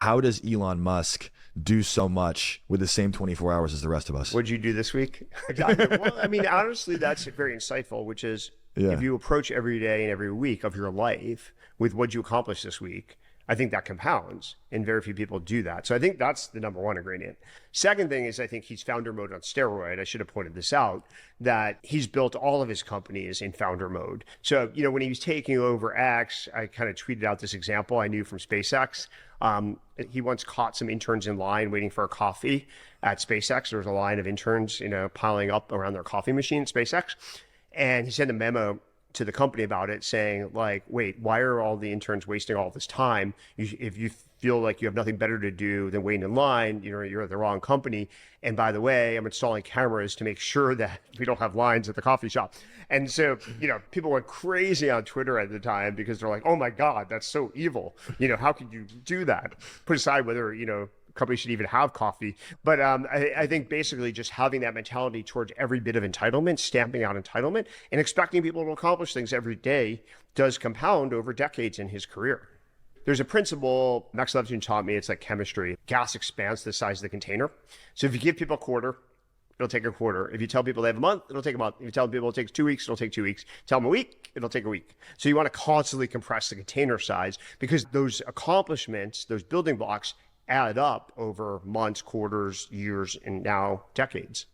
How does Elon Musk do so much with the same 24 hours as the rest of us? What'd you do this week? Well, I mean, honestly, that's very insightful, which is if Yeah. you approach every day and every week of your life with what you accomplished this week, I think that compounds, and very few people do that. So I think that's the number one ingredient. Second thing is I think he's founder mode on steroid. I should have pointed this out, that he's built all of his companies in founder mode. So, when he was taking over X, I kind of tweeted out this example I knew from SpaceX. He once caught some interns in line waiting for a coffee at SpaceX. There was a line of interns, piling up around their coffee machine at SpaceX. And he sent a memo to the company about it saying, like, wait, why are all the interns wasting all this time? If you feel like you have nothing better to do than waiting in line, you're at the wrong company. And by the way, I'm installing cameras to make sure that we don't have lines at the coffee shop. And so, people went crazy on Twitter at the time because they're like, oh my God, that's so evil. How could you do that? Put aside whether, companies should even have coffee. But I think basically just having that mentality towards every bit of entitlement, stamping out entitlement, and expecting people to accomplish things every day does compound over decades in his career. There's a principle Max Levchin taught me. It's like chemistry. Gas expands the size of the container. So if you give people a quarter, it'll take a quarter. If you tell people they have a month, it'll take a month. If you tell people it takes 2 weeks, it'll take 2 weeks. Tell them a week, it'll take a week. So you want to constantly compress the container size because those accomplishments, those building blocks, add up over months, quarters, years, and now decades.